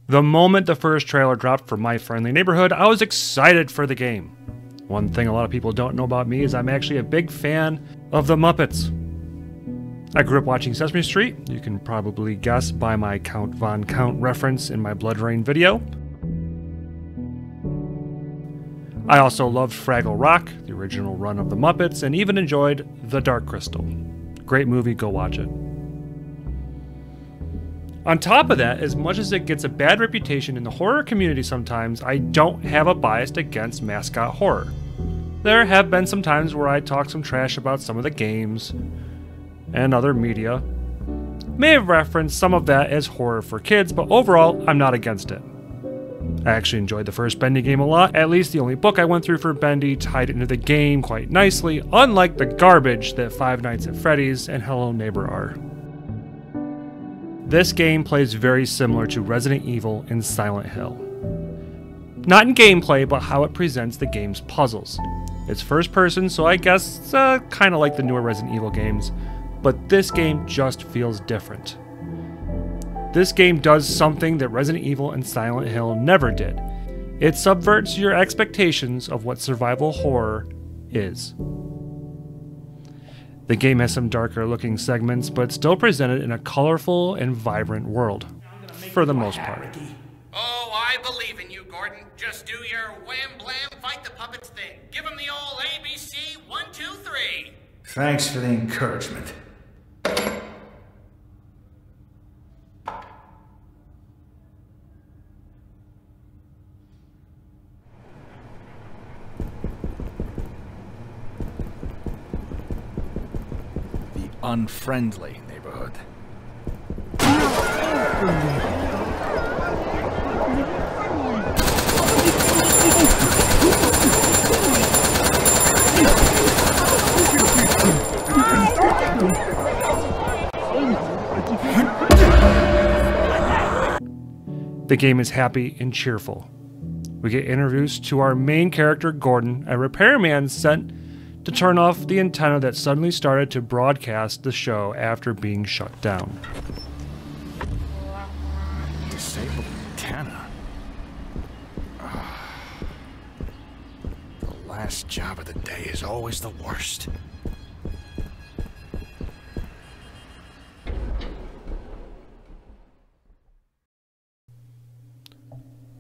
The moment the first trailer dropped for My Friendly Neighborhood, I was excited for the game. One thing a lot of people don't know about me is I'm actually a big fan of the Muppets. I grew up watching Sesame Street. You can probably guess by my Count Von Count reference in my Blood Rain video. I also loved Fraggle Rock, the original run of the Muppets, and even enjoyed The Dark Crystal. Great movie, go watch it. On top of that, as much as it gets a bad reputation in the horror community sometimes, I don't have a bias against mascot horror. There have been some times where I talk some trash about some of the games and other media. May have referenced some of that as horror for kids, but overall, I'm not against it. I actually enjoyed the first Bendy game a lot, at least the only book I went through for Bendy tied into the game quite nicely, unlike the garbage that Five Nights at Freddy's and Hello Neighbor are. This game plays very similar to Resident Evil and Silent Hill. Not in gameplay, but how it presents the game's puzzles. It's first person, so I guess it's kind of like the newer Resident Evil games, but this game just feels different. This game does something that Resident Evil and Silent Hill never did. It subverts your expectations of what survival horror is. The game has some darker looking segments, but still presented in a colorful and vibrant world, for the most part. Oh, I believe in you, Gordon. Just do your wham blam fight the puppets thing. Give him the old ABC 1, 2, 3. Thanks for the encouragement. Unfriendly neighborhood. The game is happy and cheerful. We get introduced to our main character, Gordon, a repairman sent to turn off the antenna that suddenly started to broadcast the show after being shut down. Disabled antenna? The last job of the day is always the worst.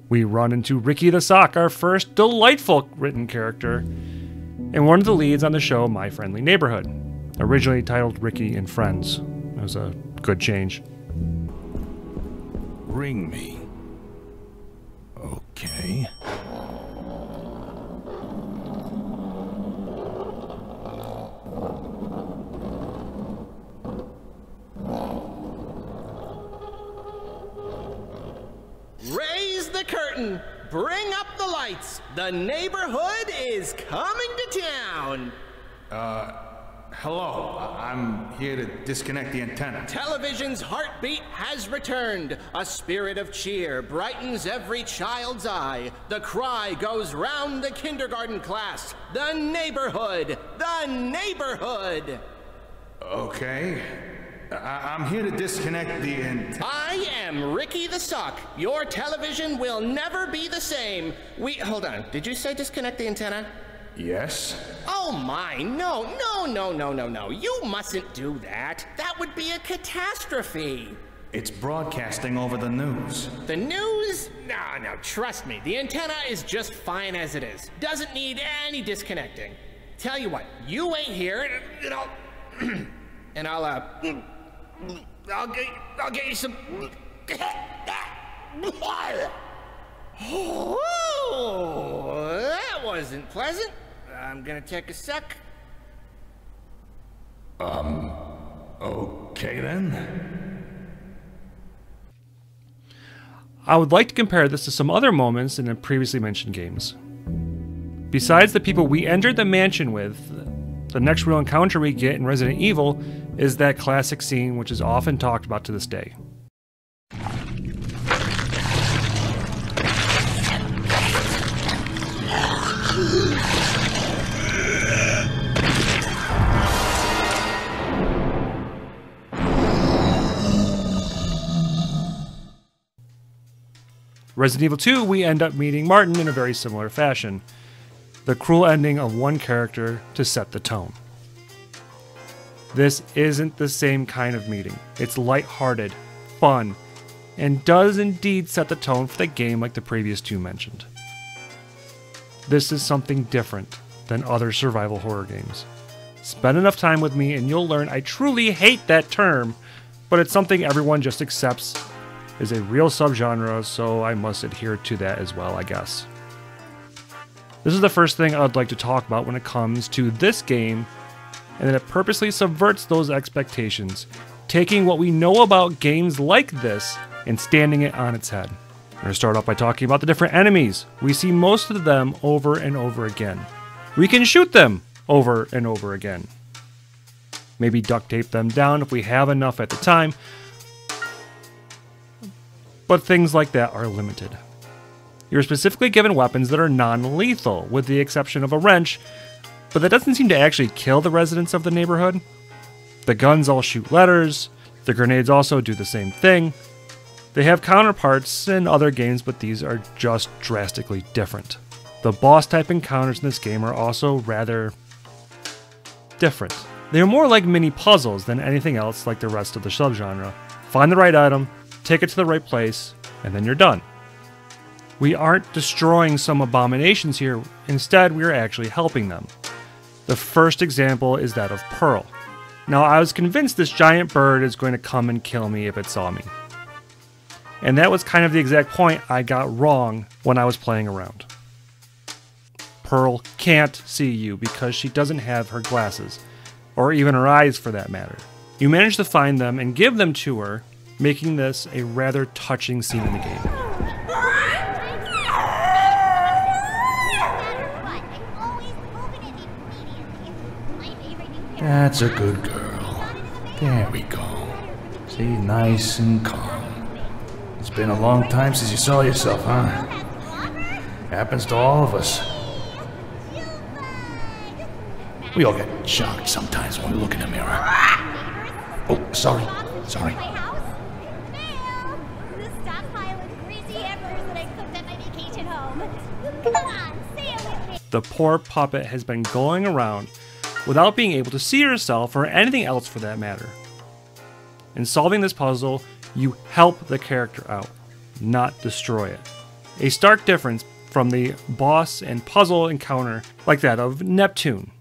We run into Ricky the Sock, our first delightful written character, and one of the leads on the show My Friendly Neighborhood, originally titled Ricky and Friends. It was a good change. Ring me. Okay. Raise the curtain. Bring up the lights. The neighborhood is coming to town. Hello. I'm here to disconnect the antenna. Television's heartbeat has returned. A spirit of cheer brightens every child's eye. The cry goes round the kindergarten class. The neighborhood! The neighborhood! Okay. I'm here to disconnect the antenna. I am Ricky the Sock. Your television will never be the same. Hold on. Did you say disconnect the antenna? Yes? Oh my, no. You mustn't do that. That would be a catastrophe. It's broadcasting over the news. The news? No, trust me. The antenna is just fine as it is. Doesn't need any disconnecting. Tell you what, you wait here and I'll get you some. Oh, that wasn't pleasant. I'm gonna take a sec. Okay then. I would like to compare this to some other moments in the previously mentioned games. Besides the people we entered the mansion with, the next real encounter we get in Resident Evil is that classic scene which is often talked about to this day. Resident Evil 2, we end up meeting Martin in a very similar fashion. The cruel ending of one character to set the tone. This isn't the same kind of meeting. It's lighthearted, fun, and does indeed set the tone for the game like the previous two mentioned. This is something different than other survival horror games. Spend enough time with me and you'll learn I truly hate that term, but it's something everyone just accepts is a real subgenre, so I must adhere to that as well, I guess. This is the first thing I'd like to talk about when it comes to this game, and that it purposely subverts those expectations, taking what we know about games like this and standing it on its head. We're going to start off by talking about the different enemies. We see most of them over and over again. We can shoot them over and over again. Maybe duct tape them down if we have enough at the time, but things like that are limited. You're specifically given weapons that are non-lethal, with the exception of a wrench, but that doesn't seem to actually kill the residents of the neighborhood. The guns all shoot letters, the grenades also do the same thing. They have counterparts in other games, but these are just drastically different. The boss type encounters in this game are also rather different. They are more like mini puzzles than anything else like the rest of the subgenre. Find the right item, take it to the right place, and then you're done. We aren't destroying some abominations here, instead we are actually helping them. The first example is that of Pearl. Now I was convinced this giant bird is going to come and kill me if it saw me. And that was kind of the exact point I got wrong when I was playing around. Pearl can't see you because she doesn't have her glasses, or even her eyes for that matter. You manage to find them and give them to her, making this a rather touching scene in the game. That's a good girl. There we go. See, nice and calm. It's been a long time since you saw yourself, huh? Happens to all of us. We all get shocked sometimes when we look in the mirror. Oh, sorry. Sorry. The poor puppet has been going around without being able to see herself or anything else for that matter. In solving this puzzle, you help the character out, not destroy it. A stark difference from the boss and puzzle encounter like that of Neptune.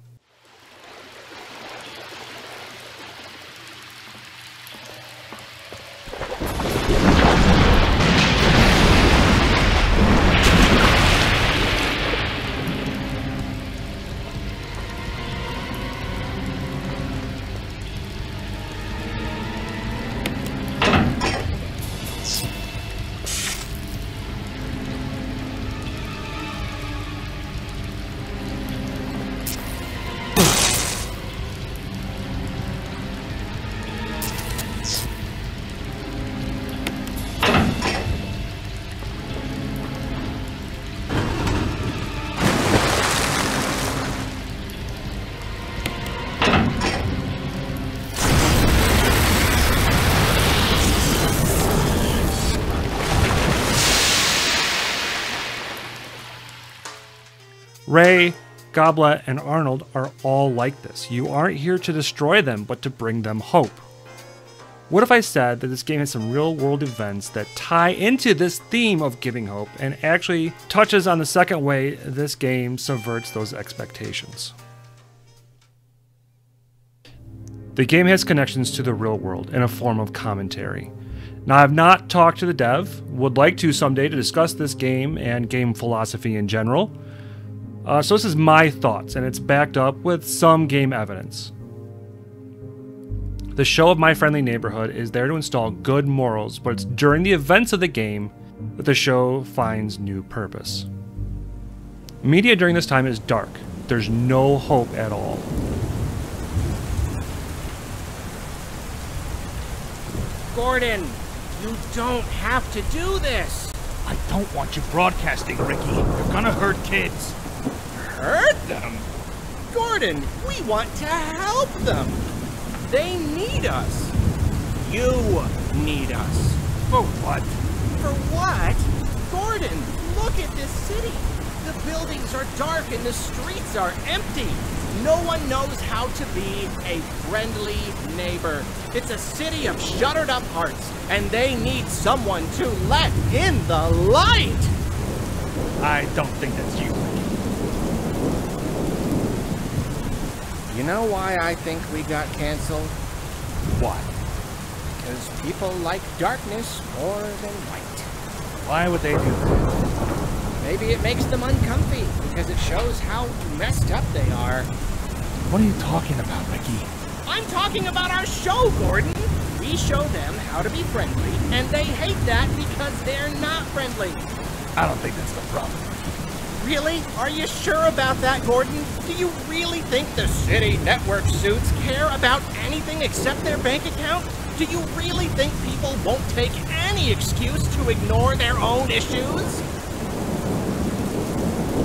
Ray, Goblet, and Arnold are all like this. You aren't here to destroy them, but to bring them hope. What if I said that this game has some real-world events that tie into this theme of giving hope and actually touches on the second way this game subverts those expectations? The game has connections to the real world in a form of commentary. Now, I've not talked to the dev, would like to someday to discuss this game and game philosophy in general. So this is my thoughts, and it's backed up with some game evidence. The show of My Friendly Neighborhood is there to install good morals, but it's during the events of the game that the show finds new purpose. Media during this time is dark. There's no hope at all. Gordon, you don't have to do this. I don't want you broadcasting, Ricky. You're gonna hurt kids. Hurt them? Gordon, we want to help them. They need us. You need us. For what? For what? Look at this city. The buildings are dark and the streets are empty. No one knows how to be a friendly neighbor. It's a city of shuttered up hearts, and they need someone to let in the light. I don't think that's you. You know why I think we got canceled? Why? Because people like darkness more than light. Why would they do that? Maybe it makes them uncomfy because it shows how messed up they are. What are you talking about, Ricky? I'm talking about our show, Gordon. We show them how to be friendly, and they hate that because they're not friendly. I don't think that's the problem. Really? Are you sure about that, Gordon? Do you really think the city network suits care about anything except their bank account? Do you really think people won't take any excuse to ignore their own issues?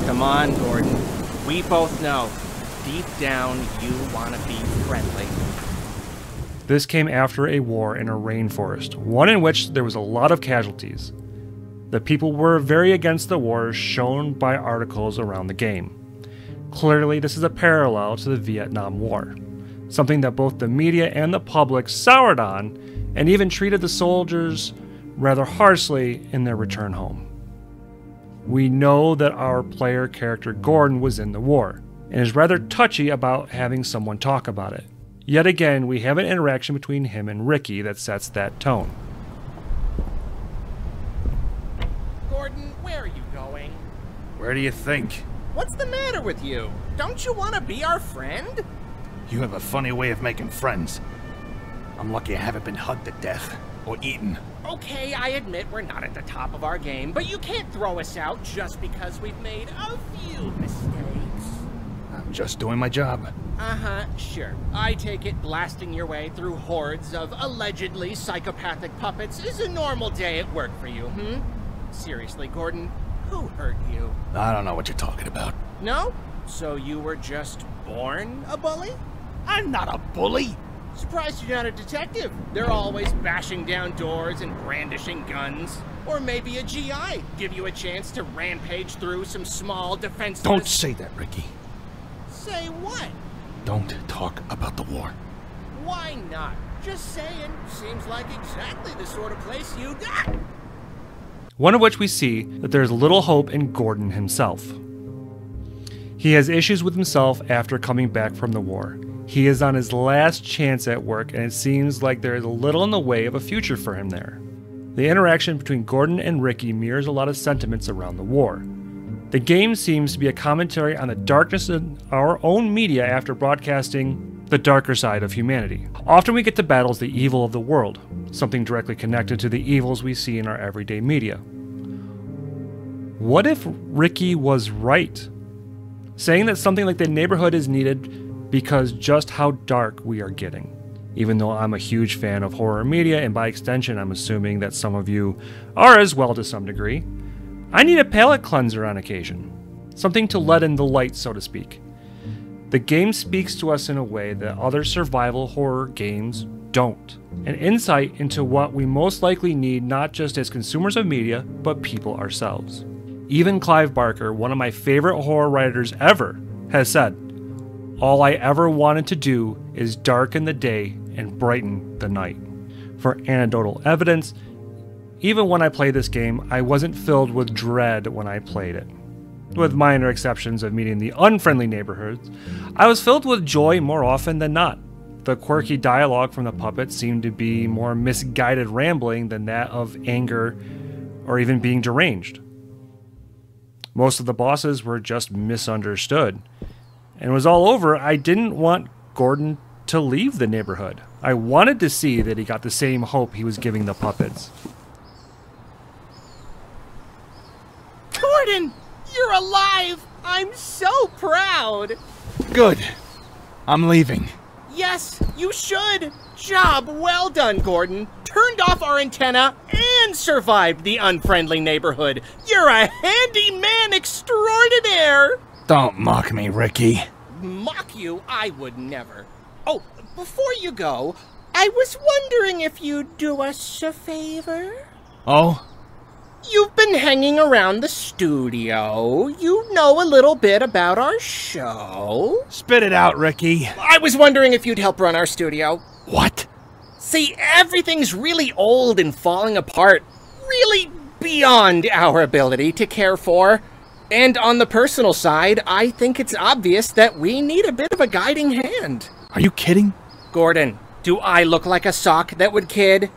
Come on, Gordon. We both know. Deep down, you want to be friendly. This came after a war in a rainforest, one in which there was a lot of casualties. The people were very against the war shown by articles around the game. Clearly, this is a parallel to the Vietnam War, something that both the media and the public soured on and even treated the soldiers rather harshly in their return home. We know that our player character Gordon was in the war, and is rather touchy about having someone talk about it. Yet again, we have an interaction between him and Ricky that sets that tone. Gordon, where are you going? Where do you think? What's the matter with you? Don't you want to be our friend? You have a funny way of making friends. I'm lucky I haven't been hugged to death or eaten. Okay, I admit we're not at the top of our game, but you can't throw us out just because we've made a few mistakes. I'm just doing my job. Uh-huh, sure. I take it blasting your way through hordes of allegedly psychopathic puppets is a normal day at work for you, Seriously, Gordon, who hurt you? I don't know what you're talking about. No? So you were just born a bully? I'm not a bully! Surprised you're not a detective. They're always bashing down doors and brandishing guns. Or maybe a GI. Give you a chance to rampage through some small defenseless... Don't say that, Ricky. Say what? Don't talk about the war. Why not? Just saying. Seems like exactly the sort of place you got. One of which we see that there is little hope in Gordon himself. He has issues with himself after coming back from the war. He is on his last chance at work, and it seems like there is a little in the way of a future for him there. The interaction between Gordon and Ricky mirrors a lot of sentiments around the war. The game seems to be a commentary on the darkness in our own media after broadcasting the darker side of humanity. Often we get to battle the evil of the world, something directly connected to the evils we see in our everyday media. What if Ricky was right? Saying that something like the neighborhood is needed because just how dark we are getting. Even though I'm a huge fan of horror media, and by extension I'm assuming that some of you are as well to some degree, I need a palate cleanser on occasion. Something to let in the light, so to speak. The game speaks to us in a way that other survival horror games don't. An insight into what we most likely need not just as consumers of media, but people ourselves. Even Clive Barker, one of my favorite horror writers ever, has said, "All I ever wanted to do is darken the day and brighten the night." For anecdotal evidence, even when I played this game, I wasn't filled with dread when I played it. With minor exceptions of meeting the unfriendly neighborhoods, I was filled with joy more often than not. The quirky dialogue from the puppets seemed to be more misguided rambling than that of anger or even being deranged. Most of the bosses were just misunderstood. And it was all over, I didn't want Gordon to leave the neighborhood. I wanted to see that he got the same hope he was giving the puppets. Gordon, you're alive! I'm so proud! Good. I'm leaving. Yes, you should! Job well done, Gordon. Turned off our antenna and survived the unfriendly neighborhood. You're a handyman extraordinaire! Don't mock me, Ricky. Mock you? I would never. Oh, before you go, I was wondering if you'd do us a favor? Oh? You've been hanging around the studio. You know a little bit about our show. Spit it out, Ricky. I was wondering if you'd help run our studio. What? See, everything's really old and falling apart. Really beyond our ability to care for. And on the personal side, I think it's obvious that we need a bit of a guiding hand. Are you kidding? Gordon, do I look like a sock that would kid?